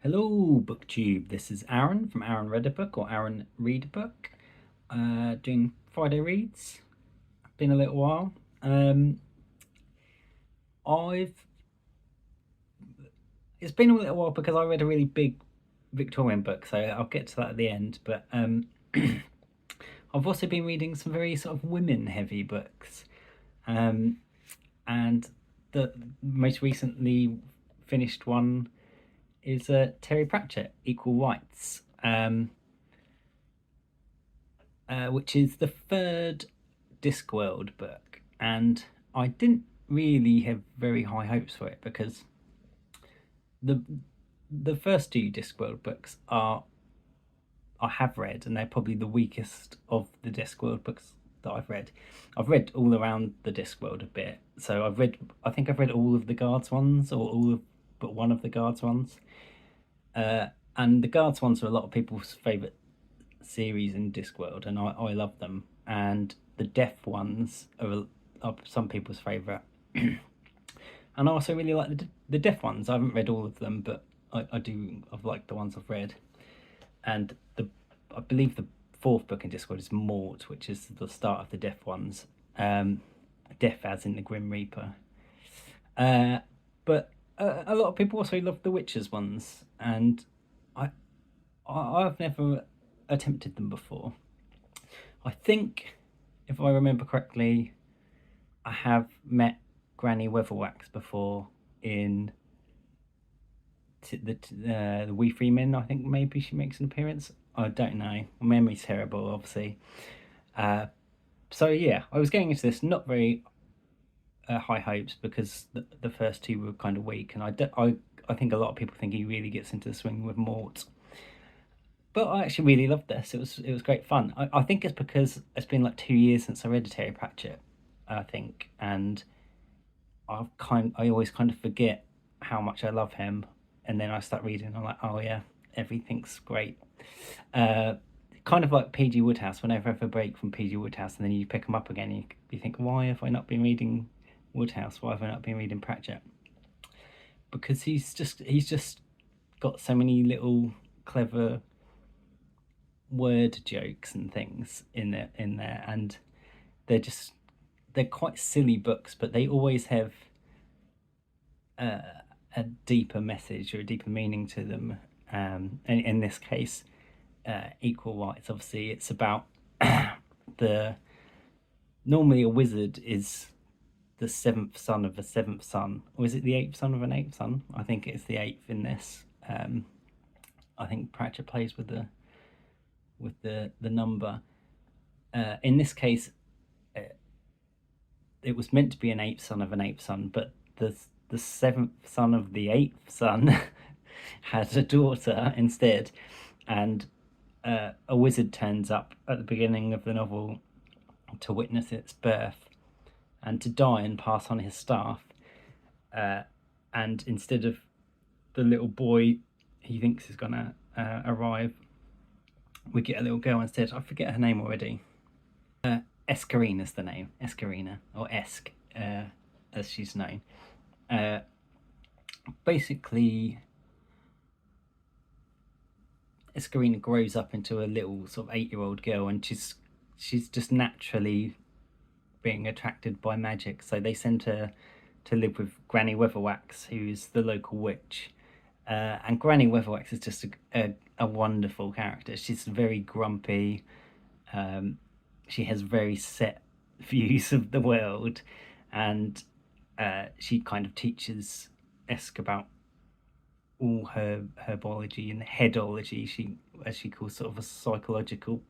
Hello, BookTube. This is Aaron from Aaron Read a Book or Aaron Read a Book. Doing Friday reads. Been a little while. I've It's been a little while because I read a really big Victorian book, so I'll get to that at the end. But I've also been reading some very sort of women-heavy books, um, and the most recently finished one is Terry Pratchett, Equal Rites. Which is the third Discworld book, and I didn't really have very high hopes for it because the the first two Discworld books I have read, and they're probably the weakest of the Discworld books that I've read. I've read all around the Discworld a bit, so I think I've read all of the Guards ones, or all of but one of the Guards ones. And the Guards ones are a lot of people's favourite series in Discworld, and I love them. And the Death ones are some people's favourite. And I also really like the Death ones. I haven't read all of them, but I've liked the ones I've read. And I believe the fourth book in Discworld is Mort, which is the start of the Death ones. Death as in the Grim Reaper. But a lot of people also love the Witches ones, and I've never attempted them before. I think, if I remember correctly, I have met Granny Weatherwax before in the Wee Free Men. I think maybe she makes an appearance. I don't know. My memory's terrible, obviously. So yeah, I was getting into this not very high hopes because the first two were kind of weak, and I think a lot of people think he really gets into the swing with Mort. But I actually really loved this. It was great fun. I think it's because it's been like 2 years since I read Terry Pratchett, I think, and I always kind of forget how much I love him, and then I start reading and I'm like, oh yeah, everything's great. Kind of like PG Woodhouse. Whenever I have a break from PG Woodhouse and then you pick them up again, you think, why have I not been reading Woodhouse? Why have I not been reading Pratchett? Because he's just got so many little clever word jokes and things in there, and they're quite silly books, but they always have a deeper message or a deeper meaning to them. And in this case, Equal Rights, obviously, it's about the normally a wizard is the seventh son of a seventh son, or is it the eighth son of an eighth son? I think it's the eighth in this. I think Pratchett plays with the number. In this case, it was meant to be an eighth son of an eighth son, but the seventh son of the eighth son had a daughter instead, and a wizard turns up at the beginning of the novel to witness its birth and to die and pass on his staff. And instead of the little boy he thinks is gonna arrive, we get a little girl instead. I forget her name already. Escarina's the name. Escarina, or Esk, as she's known. Basically, Escarina grows up into a little sort of 8-year-old girl, and she's just naturally being attracted by magic. So they send her to live with Granny Weatherwax, who's the local witch. And Granny Weatherwax is just a wonderful character. She's very grumpy. She has very set views of the world, and she kind of teaches Esk about all her herbology and headology, as she calls sort of a psychological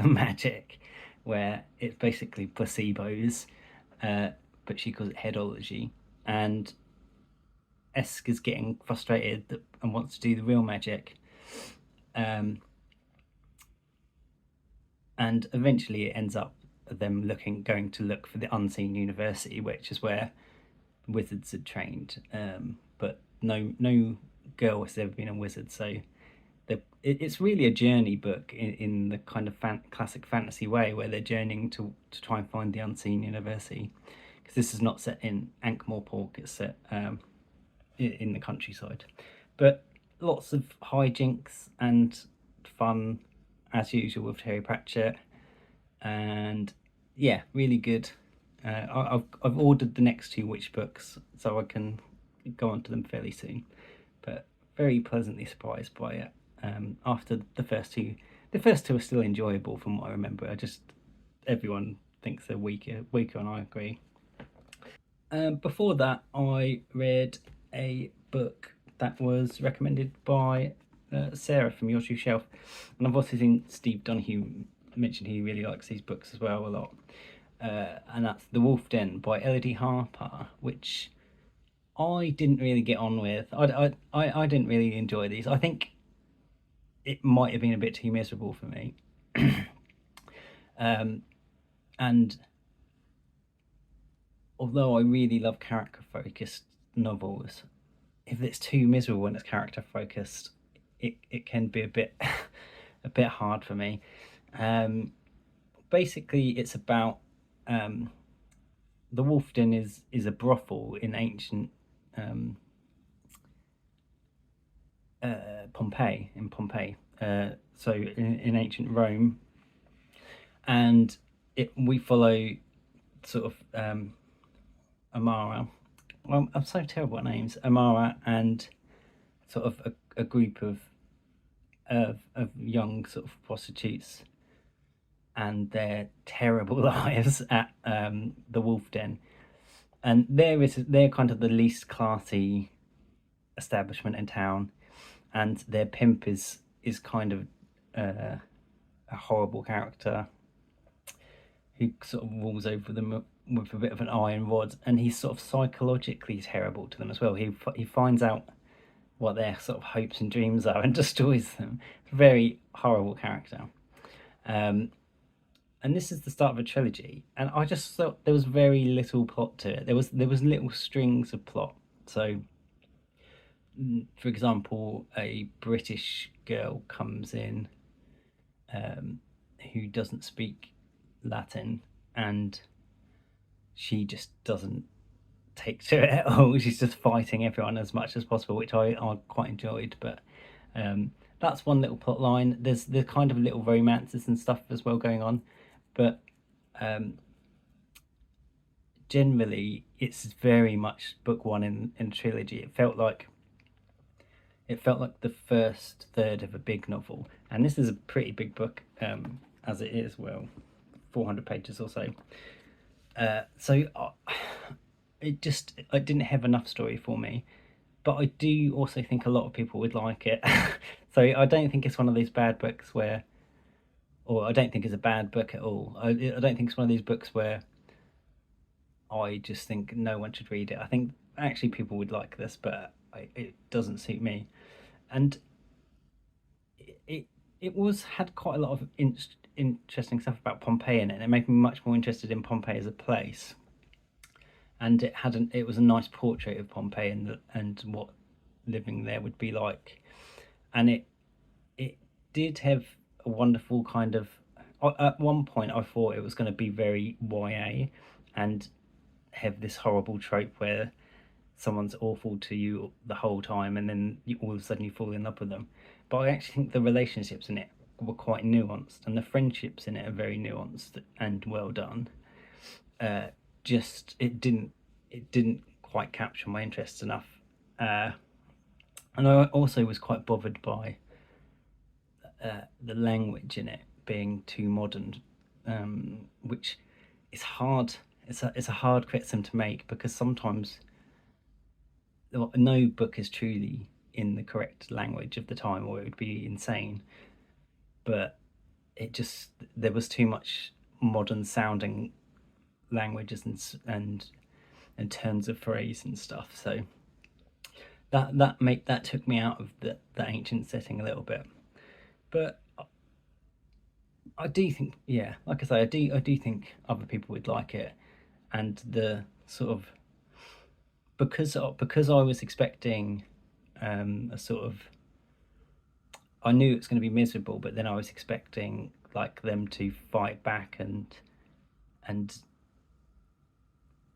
magic, where it's basically placebos, but she calls it headology. And Esk is getting frustrated and wants to do the real magic. And eventually it ends up them going to look for the unseen university, which is where wizards are trained. But no girl has ever been a wizard, so it's really a journey book in the kind of classic fantasy way, where they're journeying to try and find the unseen university. Because this is not set in Ankh-Morpork, it's set in the countryside. But lots of hijinks and fun as usual with Terry Pratchett, and yeah, really good. I've ordered the next two Witch books, so I can go on to them fairly soon. But very pleasantly surprised by it. After the first two are still enjoyable from what I remember. I just everyone thinks they're weaker, and I agree. Before that, I read a book that was recommended by Sarah from Your True Shelf, and I've also seen Steve Donahue mention he really likes these books as well a lot. And that's The Wolf Den by Elodie Harper, which I didn't really get on with. I didn't really enjoy these. I think it might have been a bit too miserable for me. And although I really love character focused novels, if it's too miserable when it's character focused, it can be a bit a bit hard for me. Um, Basically, it's about the Wolf Den is a brothel in ancient Pompeii, so in ancient Rome, and we follow sort of Amara. Well, I'm so terrible at names. Amara and sort of a group of young sort of prostitutes and their terrible lives at the Wolf Den, and they're kind of the least classy establishment in town, and their pimp is kind of a horrible character who sort of rules over them with a bit of an iron rod, and he's sort of psychologically terrible to them as well. He finds out what their sort of hopes and dreams are and destroys them. Very horrible character. Um, and this is the start of a trilogy, and I just thought there was very little plot to it. There was little strings of plot. So, for example, a British girl comes in who doesn't speak Latin, and she just doesn't take to it at all. She's just fighting everyone as much as possible, which I quite enjoyed. But that's one little plot line. There's the kind of little romances and stuff as well going on, but generally it's very much book one in a trilogy. It felt like the first third of a big novel, and this is a pretty big book as it is. Well, 400 pages or so. So it didn't have enough story for me, but I do also think a lot of people would like it. So I don't think it's one of these bad books where, or I don't think it's a bad book at all. I don't think it's one of these books where I just think no one should read it. I think actually people would like this, but it doesn't suit me. And it it was had quite a lot of interesting stuff about Pompeii in it, and it made me much more interested in Pompeii as a place. And it was a nice portrait of Pompeii and what living there would be like. And it did have a wonderful kind of. At one point, I thought it was going to be very YA, and have this horrible trope where someone's awful to you the whole time, and then all of a sudden you fall in love with them. But I actually think the relationships in it were quite nuanced, and the friendships in it are very nuanced and well done. Just it didn't quite capture my interest enough, and I also was quite bothered by the language in it being too modern, which is hard. It's a hard criticism to make, because sometimes no book is truly in the correct language of the time, or it would be insane. But there was too much modern sounding languages and turns of phrase and stuff. So that took me out of the ancient setting a little bit. But I do think, yeah, like I say, I do think other people would like it, and the sort of because I was expecting a sort of, I knew it was going to be miserable, but then I was expecting like them to fight back and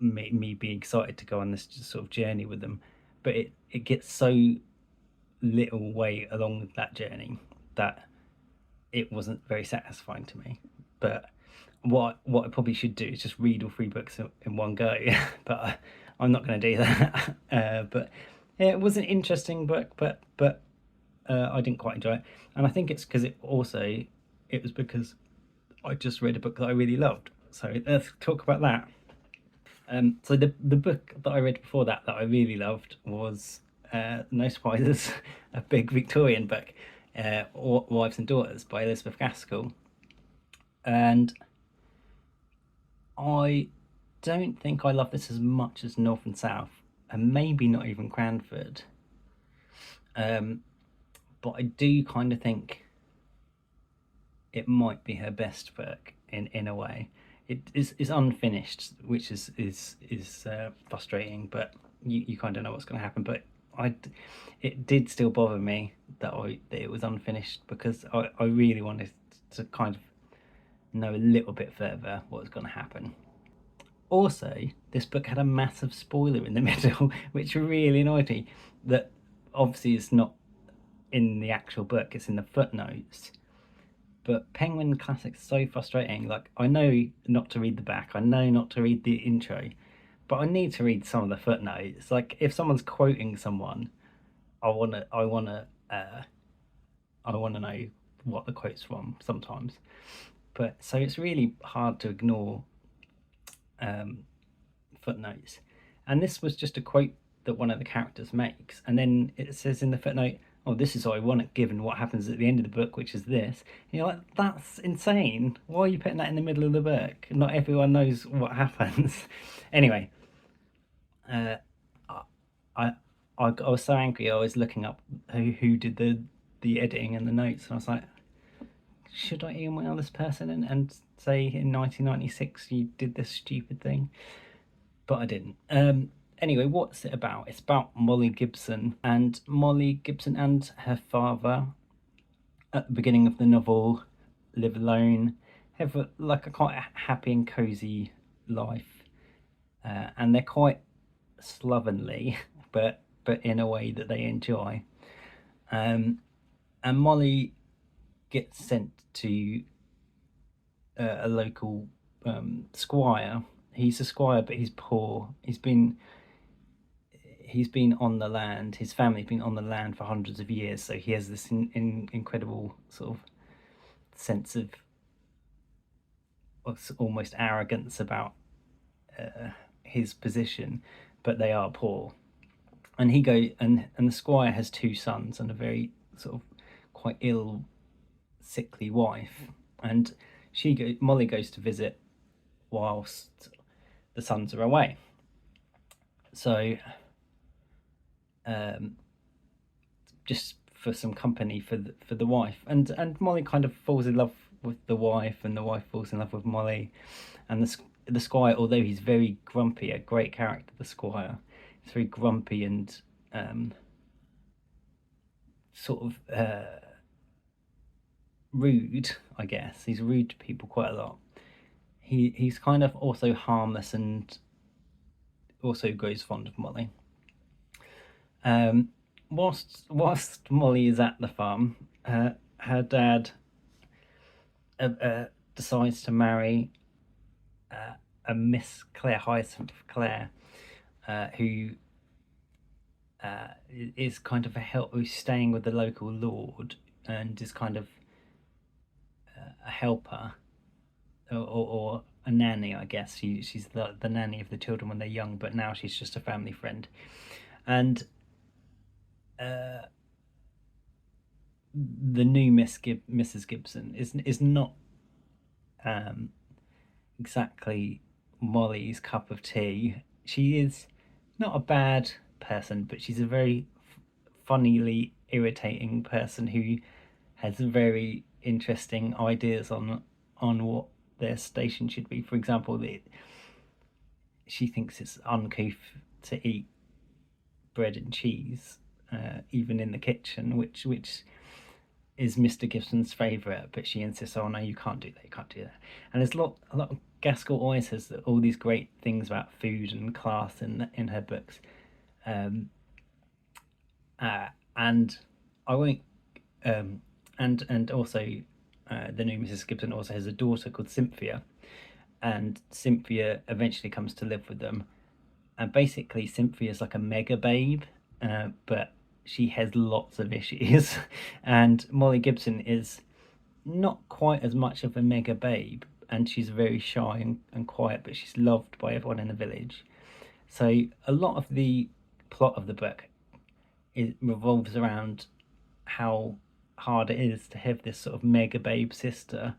me be excited to go on this sort of journey with them, but it gets so little way along that journey that it wasn't very satisfying to me. But what I probably should do is just read all three books in one go. But I'm not going to do that. But yeah, it was an interesting book, but I didn't quite enjoy it, and I think it's because it was because I just read a book that I really loved. So let's talk about that. So the book that I read before that I really loved was no surprises, a big Victorian book, Wives and Daughters by Elizabeth Gaskell, and I don't think I love this as much as North and South, and maybe not even Cranford. But I do kind of think it might be her best book in a way. It is unfinished, which is frustrating, but you kind of know what's going to happen. But it did still bother me that it was unfinished, because I really wanted to kind of know a little bit further what was going to happen. Also, this book had a massive spoiler in the middle, which really annoyed me. That obviously is not in the actual book; it's in the footnotes. But Penguin Classic's so frustrating. Like, I know not to read the back, I know not to read the intro, but I need to read some of the footnotes. Like, if someone's quoting someone, I wanna know what the quote's from sometimes. But so it's really hard to ignore footnotes. And this was just a quote that one of the characters makes, and then it says in the footnote, "Oh, this is ironic given what happens at the end of the book, which is this." And you're like, that's insane. Why are you putting that in the middle of the book? Not everyone knows what happens. Anyway, uh, I, I was so angry. I was looking up who did the editing and the notes, and I was like, should I email this person and say in 1996 you did this stupid thing? But I didn't. Anyway, what's it about? It's about Molly Gibson, and her father at the beginning of the novel live alone, have like a quite happy and cozy life, and they're quite slovenly, but in a way that they enjoy. And Molly gets sent to a local squire. He's a squire, but he's poor. He's been on the land. His family's been on the land for hundreds of years, so he has this incredible sort of sense of almost arrogance about his position. But they are poor, and the squire has two sons and a very sort of quite ill, sickly wife, and Molly goes to visit whilst the sons are away. So just for some company for the wife, and Molly kind of falls in love with the wife, and the wife falls in love with Molly, and the squire, although he's very grumpy, a great character, the squire, he's very grumpy and sort of rude, I guess. He's rude to people quite a lot. He's kind of also harmless and also grows fond of Molly. Whilst Molly is at the farm, her dad decides to marry a Miss Claire Hyacinth Claire, who is kind of who's staying with the local lord and is kind of a helper, or a nanny, I guess. She's the nanny of the children when they're young, but now she's just a family friend. And the new Mrs. Gibson is not exactly Molly's cup of tea. She is not a bad person, but she's a very funnily irritating person who has very interesting ideas on what their station should be. For example, she thinks it's uncouth to eat bread and cheese, even in the kitchen, which is Mr. Gibson's favourite, but she insists, "Oh no, you can't do that. You can't do that." And there's a lot of Gaskell always says that all these great things about food and class in her books, and I won't. And also, the new Mrs. Gibson also has a daughter called Cynthia, and Cynthia eventually comes to live with them. And basically, Cynthia's like a mega babe, but she has lots of issues. And Molly Gibson is not quite as much of a mega babe, and she's very shy and quiet, but she's loved by everyone in the village. So a lot of the plot of the book revolves around how hard it is to have this sort of mega babe sister,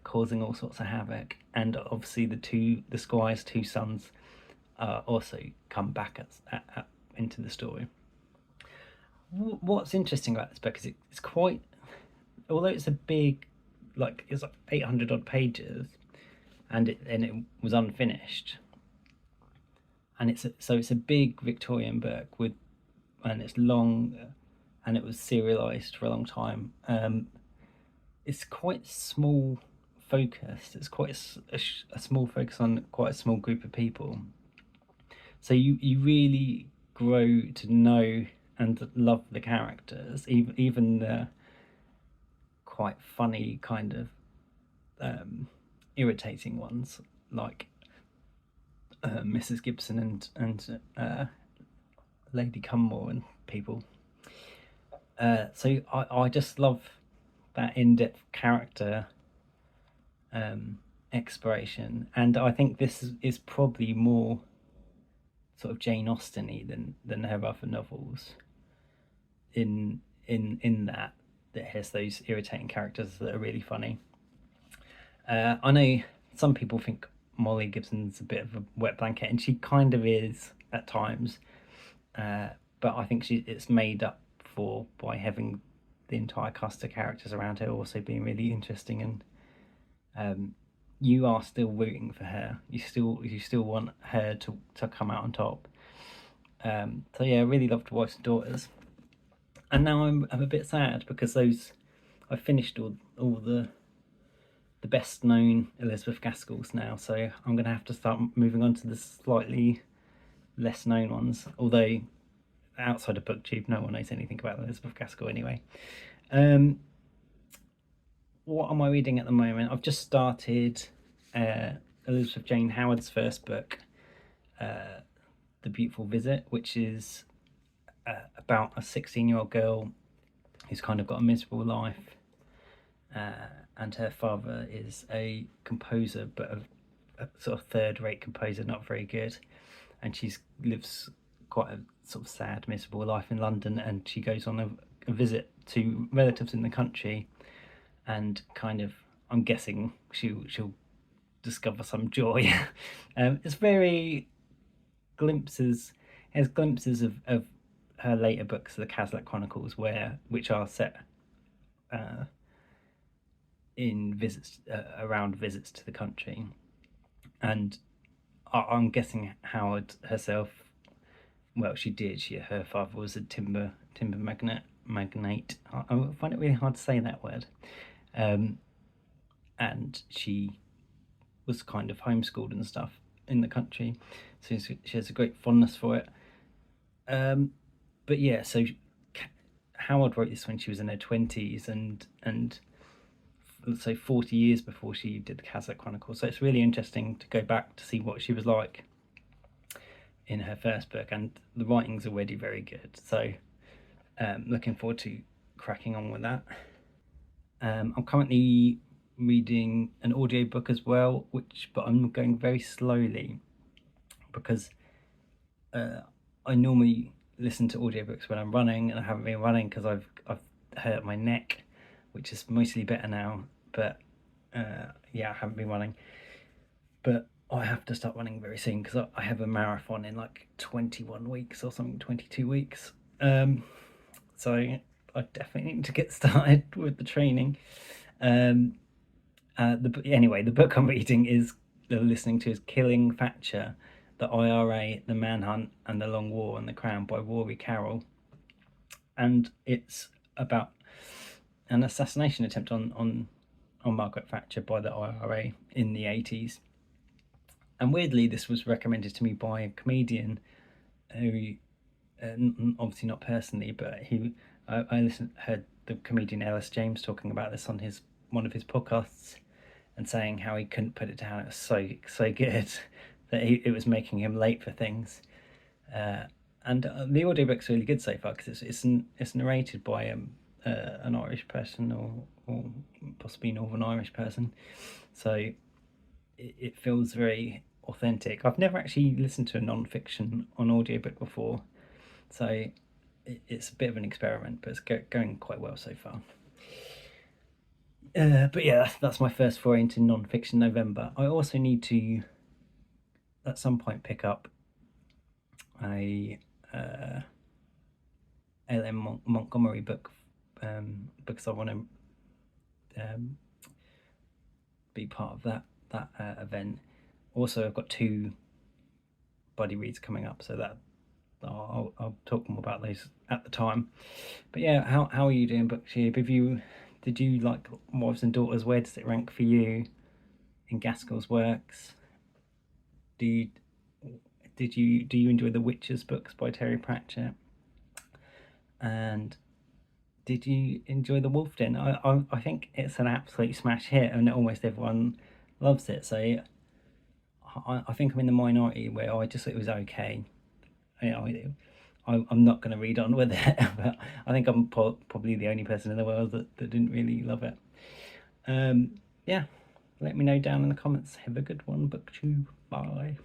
causing all sorts of havoc. And obviously the squire's two sons also come back into the story. What's interesting about this book is it's quite, although it's a big, like it's like 800 odd pages, and it was unfinished, and it's a big Victorian book with, and it's long, and it was serialized for a long time. It's quite small focused. It's quite a small focus on quite a small group of people. So you really grow to know and love the characters, even the quite funny kind of irritating ones like Mrs. Gibson and Lady Cummore and people. So I just love that in-depth character exploration, and I think this is probably more sort of Jane Austen-y than her other novels. In that has those irritating characters that are really funny. I know some people think Molly Gibson's a bit of a wet blanket, and she kind of is at times, but I think it's made up for by having the entire cast of characters around her also being really interesting, and you are still rooting for her. You still want her to come out on top. So yeah, I really loved Wives and Daughters, and now I'm a bit sad because I finished all the best known Elizabeth Gaskells now, so I'm going to have to start moving on to the slightly less known ones. Although outside of BookTube, no one knows anything about Elizabeth Gaskell anyway. What am I reading at the moment? I've just started Elizabeth Jane Howard's first book, The Beautiful Visit, which is about a 16-year-old girl who's kind of got a miserable life, and her father is a composer, but a sort of third-rate composer, not very good, and she lives quite a sort of sad, miserable life in London, and she goes on a visit to relatives in the country, and kind of, I'm guessing she'll discover some joy. It's very has glimpses of her later books, the Cazalet Chronicles, which are set in visits around visits to the country, and I'm guessing Howard herself. Well, her father was a timber magnate. I find it really hard to say that word, and she was kind of homeschooled and stuff in the country, so she has a great fondness for it. But yeah, so Howard wrote this when she was in her 20s, and let's say 40 years before she did the Cazalet Chronicles. So it's really interesting to go back to see what she was like in her first book, and the writing's already very good. So looking forward to cracking on with that. I'm currently reading an audiobook as well, but I'm going very slowly because I normally listen to audiobooks when I'm running, and I haven't been running because I've hurt my neck, which is mostly better now. But yeah, I haven't been running, but I have to start running very soon because I have a marathon in like 21 weeks or something, 22 weeks. So I definitely need to get started with the training. Anyway, the book I'm listening to is Killing Thatcher, the IRA, the Manhunt, and the Long War on the Crown by Rory Carroll. And it's about an assassination attempt on Margaret Thatcher by the IRA in the 80s. And weirdly, this was recommended to me by a comedian who, obviously not personally, but heard the comedian Ellis James talking about this on one of his podcasts, and saying how he couldn't put it down. It was so good that it was making him late for things. And the audiobook's really good so far because it's narrated by an Irish person or possibly Northern Irish person, so it feels very authentic. I've never actually listened to a non-fiction on audiobook before, so it's a bit of an experiment, but it's going quite well so far. But yeah, that's my first foray into non-fiction November. I also need to, at some point, pick up a L.M. Montgomery book, because I want to be part of that event. Also, I've got 2 buddy reads coming up, so that I'll talk more about those at the time. But yeah, how are you doing, BookTube? Did you like Wives and Daughters? Where does it rank for you in Gaskell's works? Do you enjoy the Witches books by Terry Pratchett? And did you enjoy the Wolf Den? I think it's an absolute smash hit, and almost everyone loves it. So I think I'm in the minority where I just thought it was okay. I'm not going to read on with it, but I think I'm probably the only person in the world that didn't really love it. Yeah, let me know down in the comments. Have a good one, BookTube. Bye.